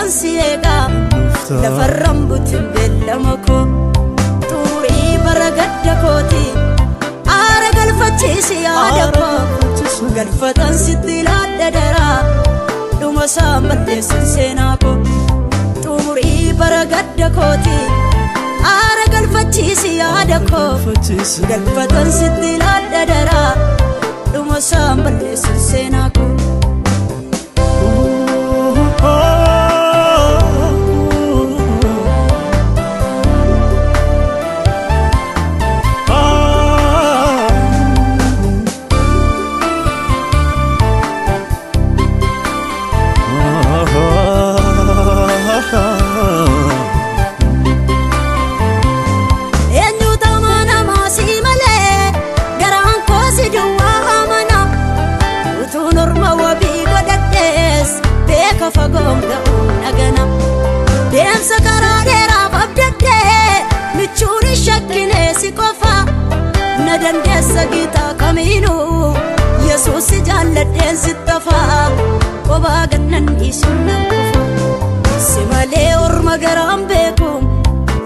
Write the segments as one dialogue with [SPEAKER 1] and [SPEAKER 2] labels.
[SPEAKER 1] tansiega lafarran butin bellamako turi baragadda koti ara galfachisi adako galfatan sitila dadara duma samalle senako turi baragadda koti ara galfachisi adako galfatan sitila dadara duma samalle senako fagom da nagana dem sakara dera babdade michuri shakkine sikofa nadan dessa gita kaminu yesus jalladde sittafa oba gannan isunna simale urma garam bekum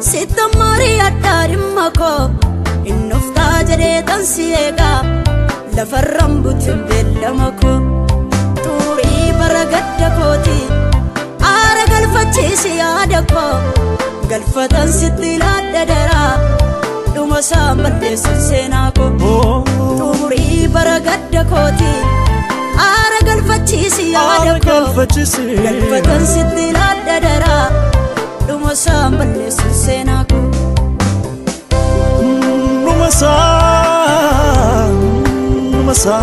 [SPEAKER 1] sitamari attarimako innufta jare tansiega lafarram butim bellamako turi baragadda koti ara galfachisi adako galfatan sitila dadara duma samalle senako turi baragadda koti ara galfachisi adako galfatan sitila dadara duma samalle senako duma sa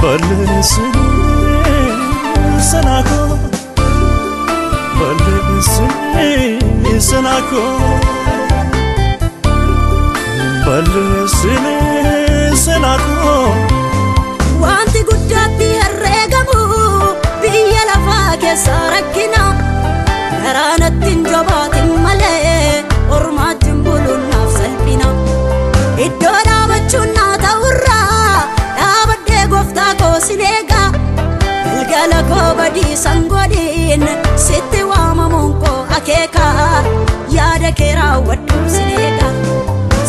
[SPEAKER 1] balesini sanako balesini sanako balesini sanako wanti guddatti herregamu biyya lafa keessa rakkina garaanattiin jabaatin malee ormaattiin buluun naaf salphina iddoo dhaabachuun naa ta'urraa gofta sinega galgala ko badi sangodin sitti wamamunko akeka yada kera wadu sinega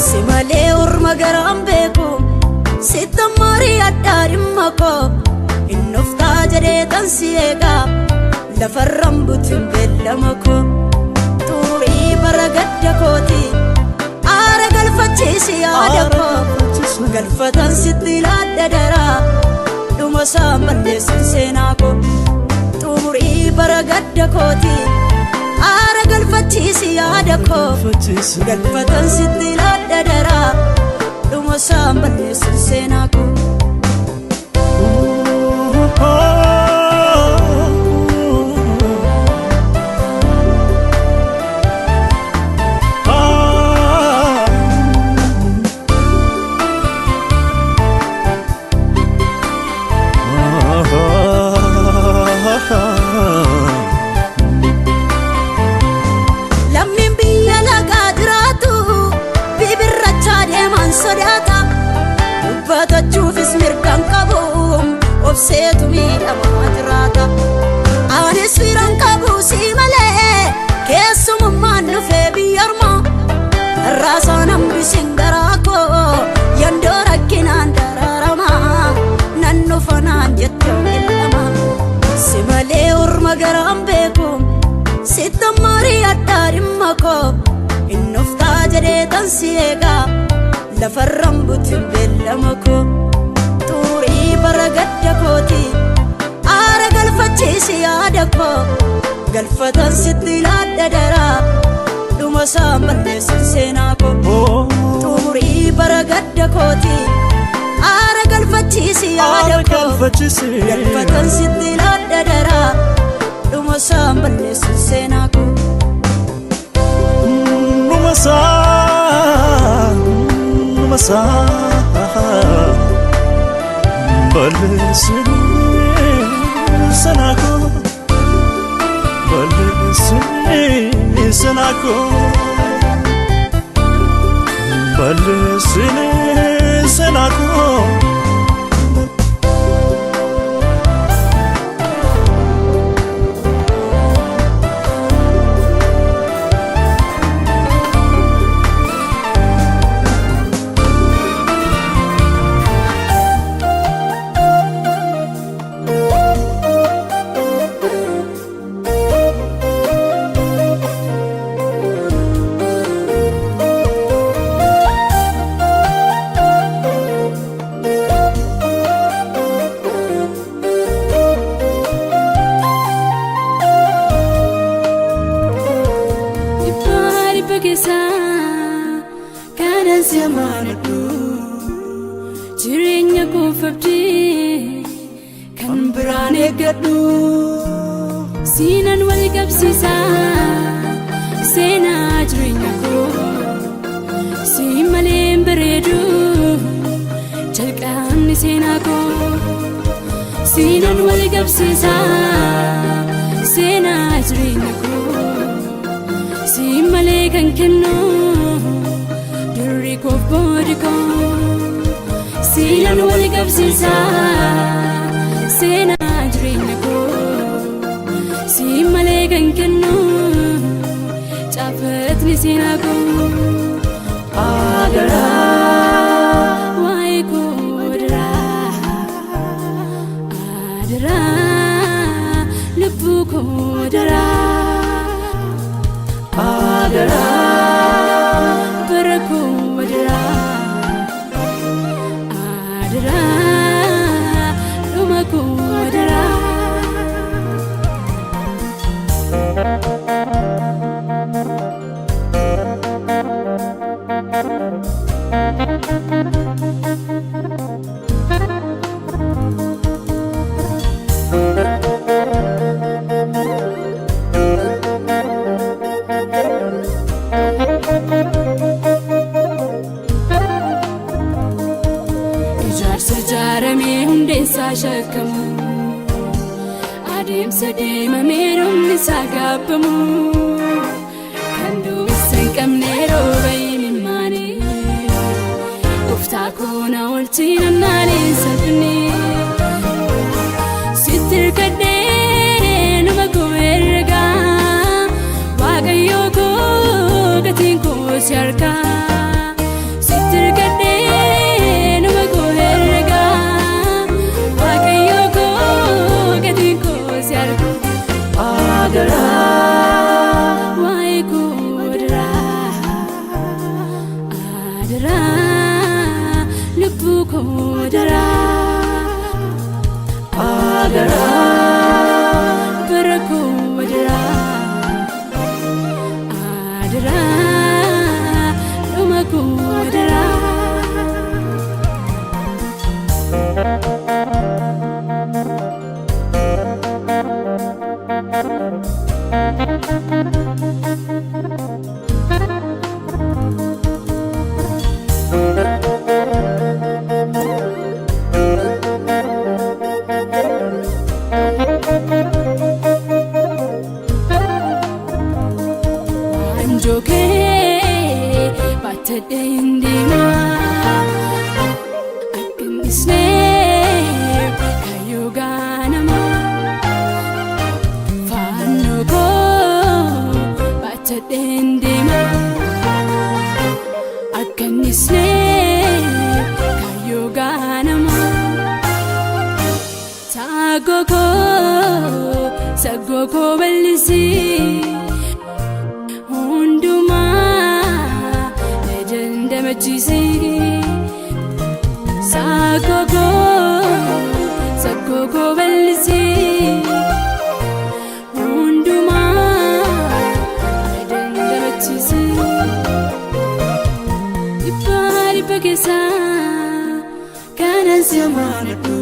[SPEAKER 1] simale urma garam beku sitamari addarimako innufta jare tansiega lafarram butin bellamako turi baragadda koti ara galfachisi adako galfatan sitila dadara duma samalle senako turi baragadda koti ara galfachisi adako galfatan sitila dadara duma samalle senako sodata bata chufis mirkan kabum obsetu mi amatrata anis firan kabu simale kesum manu fe biyarma rasanam bisingarako yandora kinandararama nannu fanan jetto illama simale urma garam bekum sitamari attarimako innufta jare tansiega lafarram butin bellamako turi baragadda koti ara galfachisi adako galfatan sitila dadara duma samalle senako turi baragadda koti ara galfachisi adako galfatan sitila dadara duma samalle senako duma sa balesini sanako balesini sanako balesini sanako siamanadu
[SPEAKER 2] Jirenya ko fabdi
[SPEAKER 1] kan birane gadu
[SPEAKER 2] Sinan wali gabsisa Sena jirenya ko Simalem beredu Jalqan ni sena ko Sinan wali gabsisa Sena jirenya ko Simale kan kenno Duri ko bodi ko Sinan wali gabsisa Sena jirenya ko Simale kan kenno Chafet ni sena ko
[SPEAKER 1] Adara
[SPEAKER 2] Wai ko adara Adara Lupu ko adara
[SPEAKER 1] Adara
[SPEAKER 2] Baraku adara Adara Lumaku adara Sejarame hunde sa shakamu Adem sadem merum ni sagapamu Kandu isankam nero baymi mani Ufta kona ultina nani sabni Sitir kade numa ko erga Wagayo ko gatin ko sharka Sitir kade
[SPEAKER 1] Adara
[SPEAKER 2] Wai ko adara Adara Lupu ko adara
[SPEAKER 1] Adara
[SPEAKER 2] Baraku adara Adara Lumaku adara Anjoke batade indima Akin isne kayo ganama Fano ko batade indima Akin isne kayo ganama Sago ko balisi Hunduma legenda majisi Sago ko balisi Hunduma legenda majisi Ipari pagesa
[SPEAKER 1] kanan siamanadu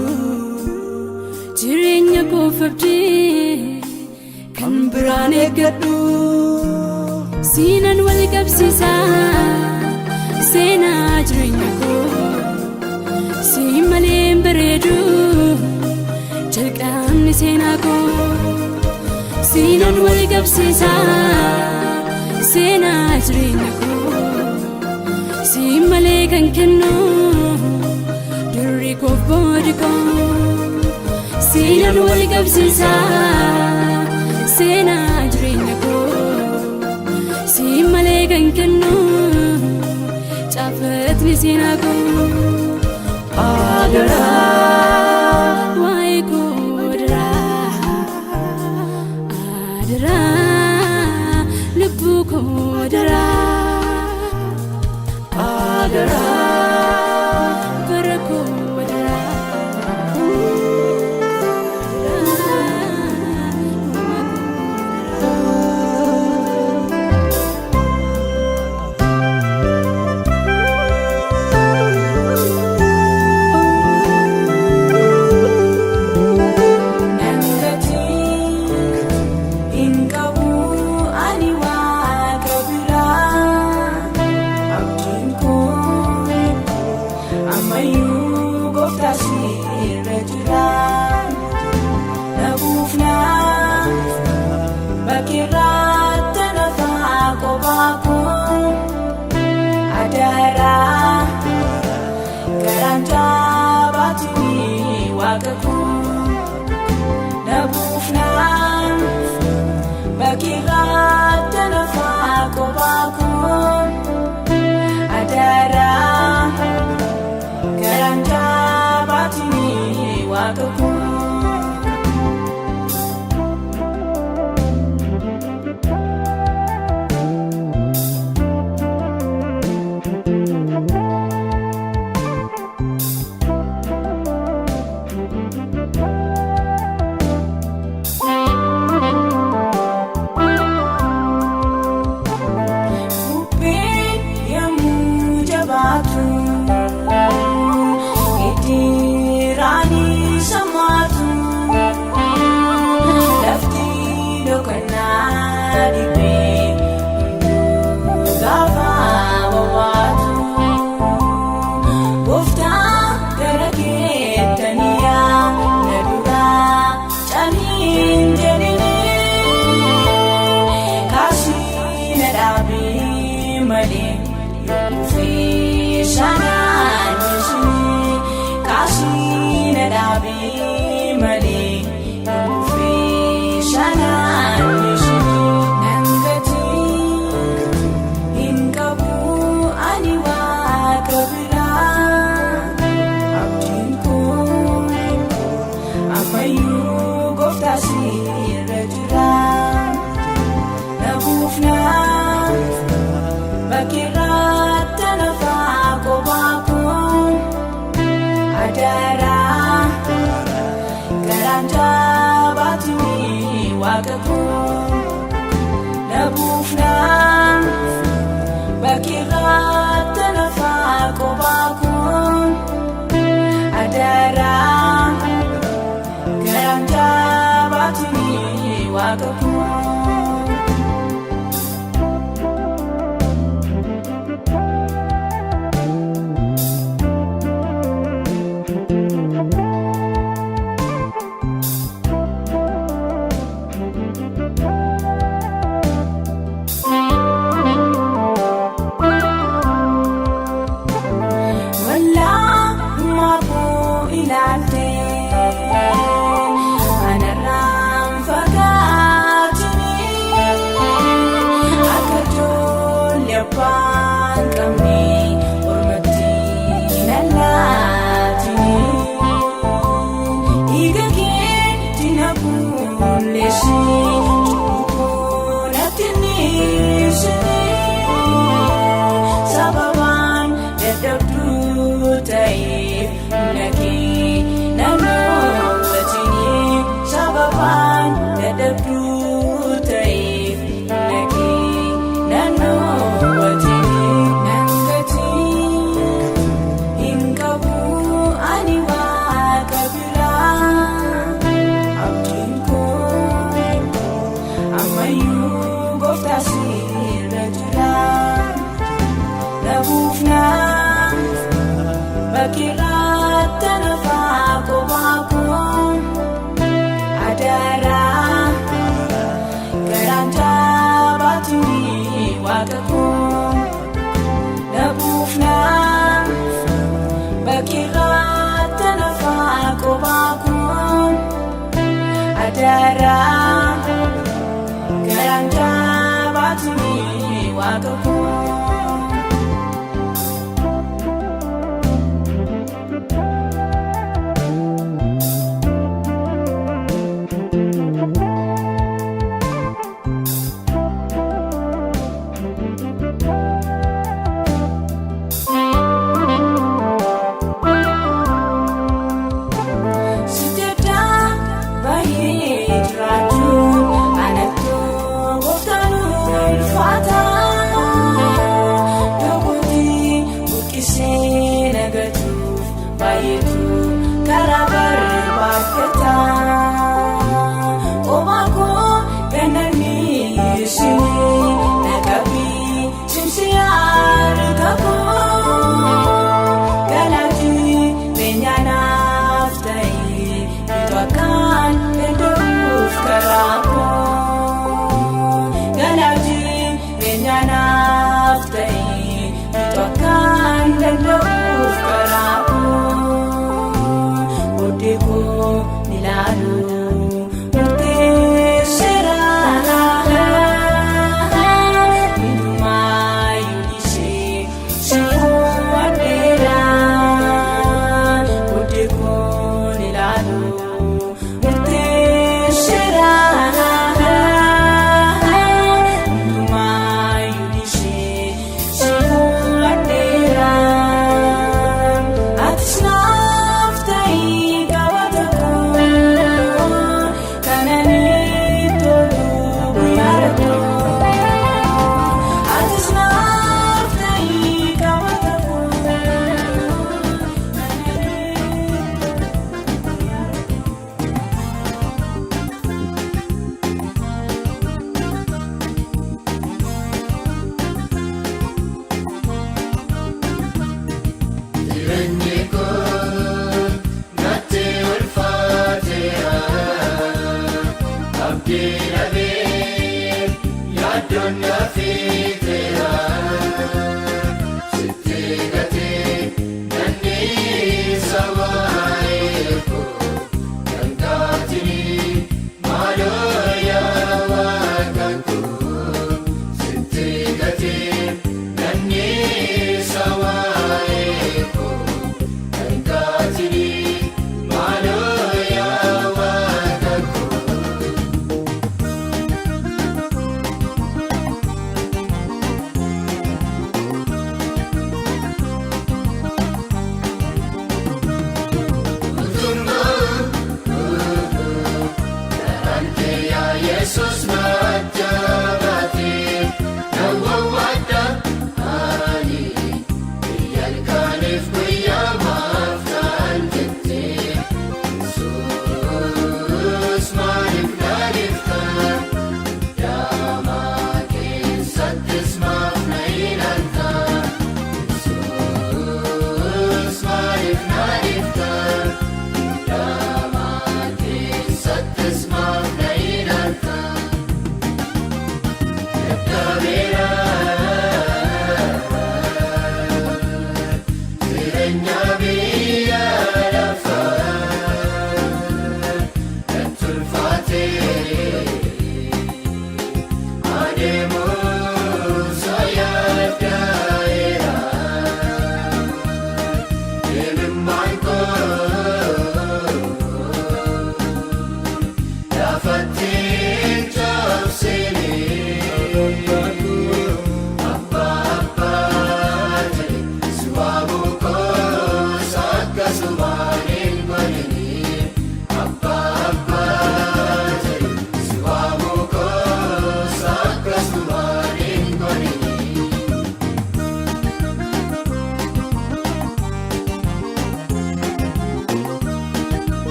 [SPEAKER 2] Jirenya ko fabdi
[SPEAKER 1] kan birane gadu
[SPEAKER 2] Sinan wali gabsisa Sena jirenya ko Simalem beredu Jalqan ni sena ko Sinan wali gabsisa Sena jirenya ko Simale kan kenno Duri ko bodi ko Sinan wali gabsisa Sena jirenya ko Simale kan kenno Chafet ni sena ko
[SPEAKER 1] Adara
[SPEAKER 2] Wai ko adara Adara Lupu ko adara
[SPEAKER 1] Adara
[SPEAKER 2] Baraku adara
[SPEAKER 1] Gooftaasirra jira nabuufna bakkeerratti nafaa kophaa'uun adaara garaan jaabaatini waaqakuun nabuufna bakkeerratti nafaa kophaa'uun adaara. Bakkeerratti nafaa kophaa'uun adaara garaan jaabaatini waaqakuun nabuufna bakkeerratti nafaa kophaa'uun adaara garaan jaabaatini waaqakuun.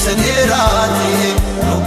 [SPEAKER 3] Senirati, no,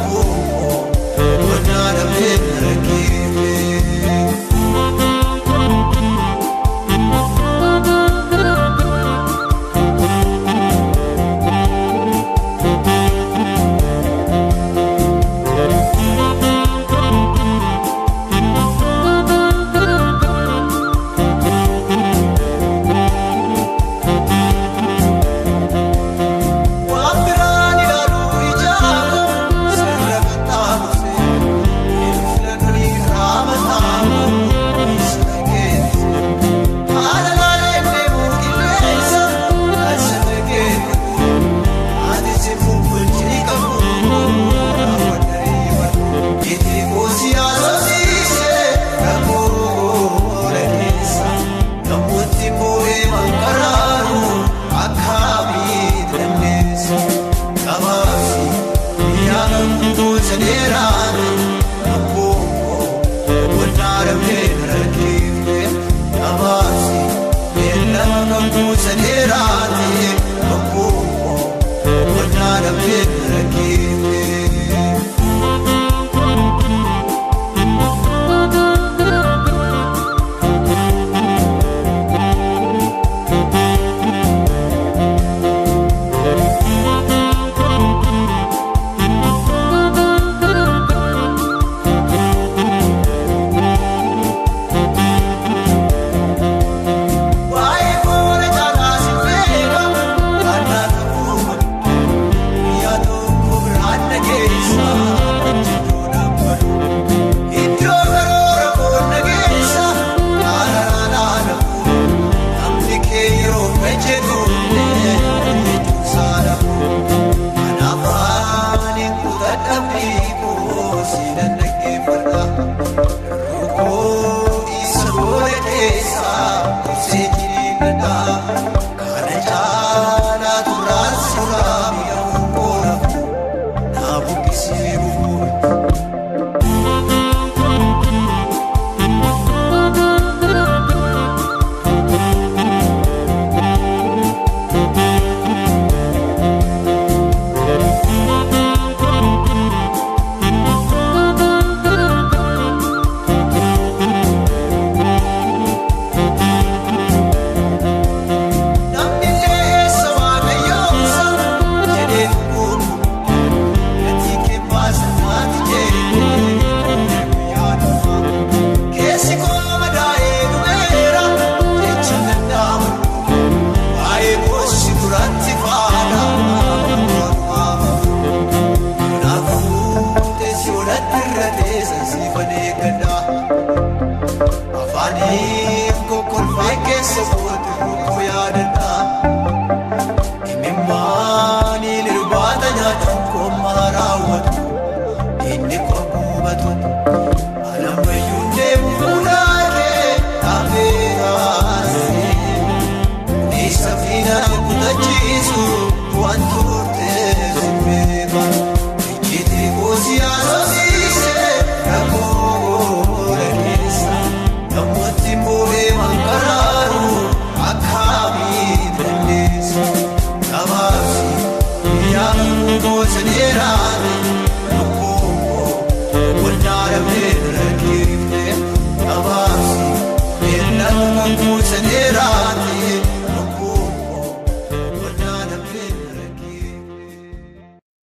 [SPEAKER 3] seeneera